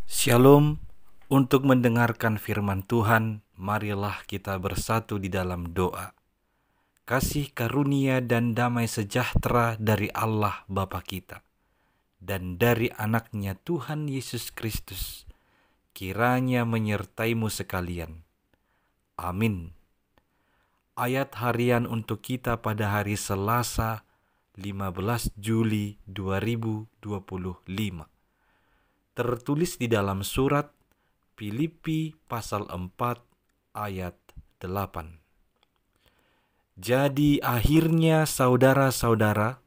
Shalom. Untuk mendengarkan firman Tuhan, marilah kita bersatu di dalam doa. Kasih karunia dan damai sejahtera dari Allah Bapa kita dan dari anaknya Tuhan Yesus Kristus kiranya menyertaimu sekalian. Amin. Ayat harian untuk kita pada hari Selasa 15 Juli 2025 tertulis di dalam surat Filipi pasal 4 ayat 8. Jadi akhirnya saudara-saudara,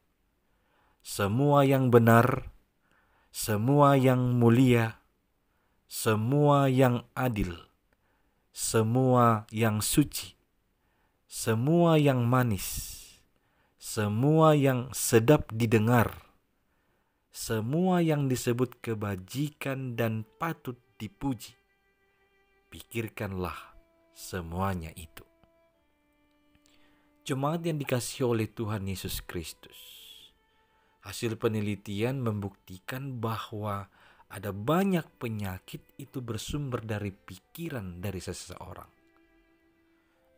semua yang benar, semua yang mulia, semua yang adil, semua yang suci, semua yang manis, semua yang sedap didengar, semua yang disebut kebajikan dan patut dipuji, pikirkanlah semuanya itu. Jemaat yang dikasihi oleh Tuhan Yesus Kristus, hasil penelitian membuktikan bahwa ada banyak penyakit itu bersumber dari pikiran dari seseorang.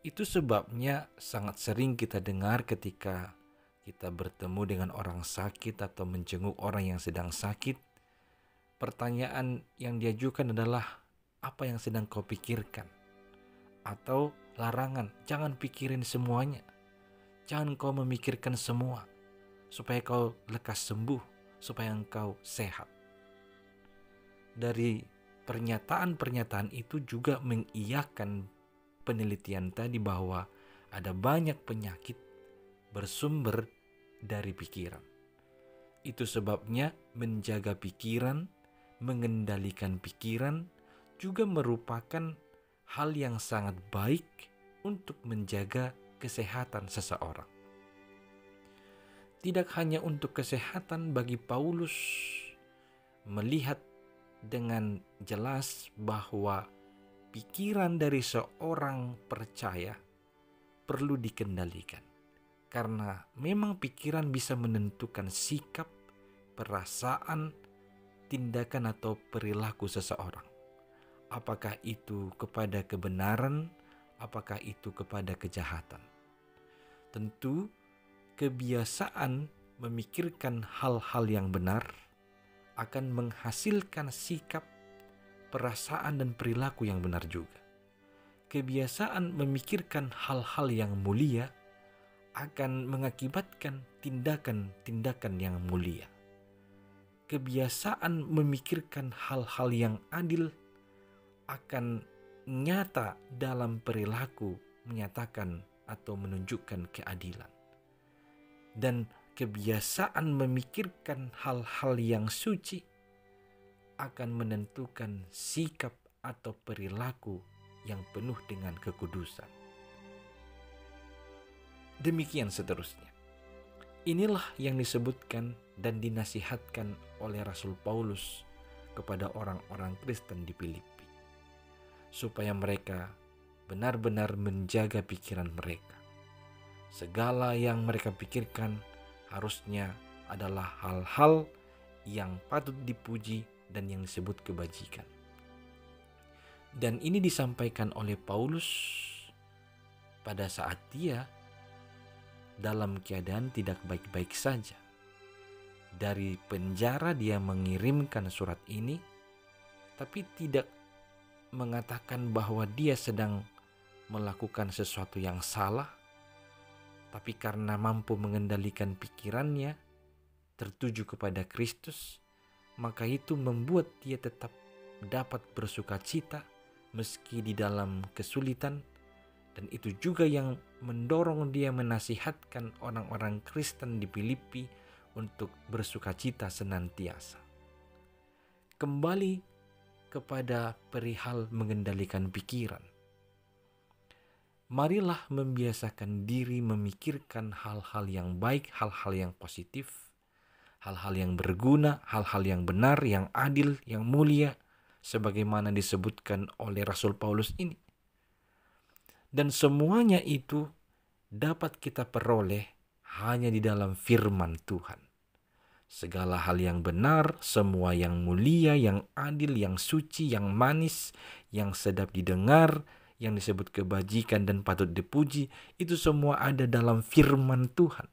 Itu sebabnya sangat sering kita dengar ketika kita bertemu dengan orang sakit atau menjenguk orang yang sedang sakit, pertanyaan yang diajukan adalah, apa yang sedang kau pikirkan? Atau larangan, jangan pikirin semuanya. Jangan kau memikirkan semua, supaya kau lekas sembuh, supaya engkau sehat. Dari pernyataan-pernyataan itu juga mengiyakan penelitian tadi bahwa ada banyak penyakit bersumber dari pikiran. Itu sebabnya menjaga pikiran, mengendalikan pikiran juga merupakan hal yang sangat baik untuk menjaga kesehatan seseorang. Tidak hanya untuk kesehatan, bagi Paulus melihat dengan jelas bahwa pikiran dari seorang percaya perlu dikendalikan. Karena memang pikiran bisa menentukan sikap, perasaan, tindakan atau perilaku seseorang. Apakah itu kepada kebenaran, apakah itu kepada kejahatan. Tentu kebiasaan memikirkan hal-hal yang benar akan menghasilkan sikap, perasaan dan perilaku yang benar juga. Kebiasaan memikirkan hal-hal yang mulia akan mengakibatkan tindakan-tindakan yang mulia. Kebiasaan memikirkan hal-hal yang adil akan nyata dalam perilaku, menyatakan atau menunjukkan keadilan. Dan kebiasaan memikirkan hal-hal yang suci akan menentukan sikap atau perilaku yang penuh dengan kekudusan. Demikian seterusnya. Inilah yang disebutkan dan dinasihatkan oleh Rasul Paulus kepada orang-orang Kristen di Filipi, supaya mereka benar-benar menjaga pikiran mereka. Segala yang mereka pikirkan harusnya adalah hal-hal yang patut dipuji dan yang disebut kebajikan. Dan ini disampaikan oleh Paulus pada saat dia dalam keadaan tidak baik-baik saja. Dari penjara dia mengirimkan surat ini, tapi tidak mengatakan bahwa dia sedang melakukan sesuatu yang salah, tapi karena mampu mengendalikan pikirannya tertuju kepada Kristus, maka itu membuat dia tetap dapat bersukacita meski di dalam kesulitan. Dan itu juga yang mendorong dia menasihatkan orang-orang Kristen di Filipi untuk bersukacita senantiasa. Kembali kepada perihal mengendalikan pikiran. Marilah membiasakan diri memikirkan hal-hal yang baik, hal-hal yang positif, hal-hal yang berguna, hal-hal yang benar, yang adil, yang mulia, sebagaimana disebutkan oleh Rasul Paulus ini. Dan semuanya itu dapat kita peroleh hanya di dalam firman Tuhan. segala hal yang benar, semua yang mulia, yang adil, yang suci, yang manis, yang sedap didengar, yang disebut kebajikan dan patut dipuji, itu semua ada dalam firman Tuhan.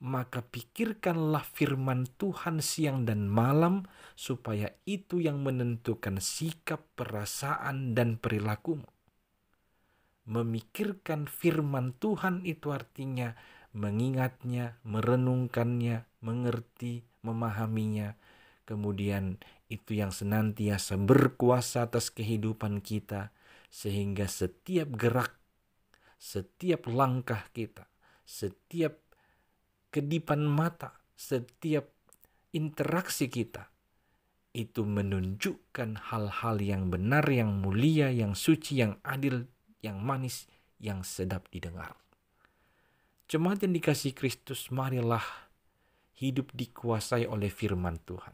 Maka pikirkanlah firman Tuhan siang dan malam, supaya itu yang menentukan sikap, perasaan, dan perilakumu. Memikirkan firman Tuhan itu artinya mengingatnya, merenungkannya, mengerti, memahaminya. Kemudian itu yang senantiasa berkuasa atas kehidupan kita, sehingga setiap gerak, setiap langkah kita, setiap kedipan mata, setiap interaksi kita, itu menunjukkan hal-hal yang benar, yang mulia, yang suci, yang adil, yang manis, yang sedap didengar. Jemaat yang dikasihi Kristus, marilah hidup dikuasai oleh firman Tuhan.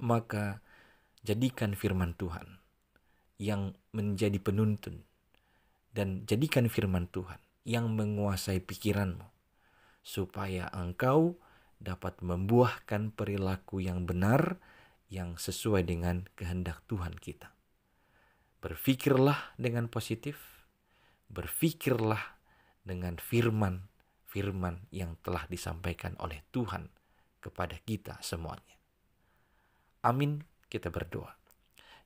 Maka jadikan firman Tuhan yang menjadi penuntun, dan jadikan firman Tuhan yang menguasai pikiranmu, supaya engkau dapat membuahkan perilaku yang benar, yang sesuai dengan kehendak Tuhan kita. Berpikirlah dengan positif, berpikirlah dengan firman yang telah disampaikan oleh Tuhan kepada kita semuanya. Amin, kita berdoa.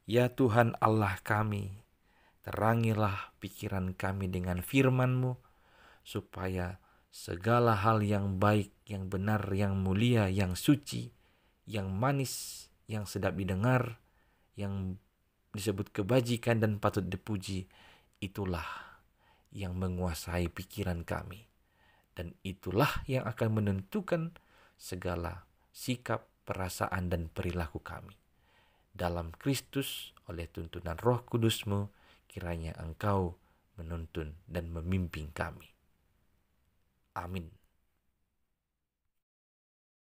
Ya Tuhan Allah kami, terangilah pikiran kami dengan firman-Mu, supaya segala hal yang baik, yang benar, yang mulia, yang suci, yang manis, yang sedap didengar, yang disebut kebajikan dan patut dipuji, itulah yang menguasai pikiran kami. Dan itulah yang akan menentukan segala sikap, perasaan, dan perilaku kami. Dalam Kristus, oleh tuntunan Roh Kudus-Mu, kiranya Engkau menuntun dan memimpin kami. Amin.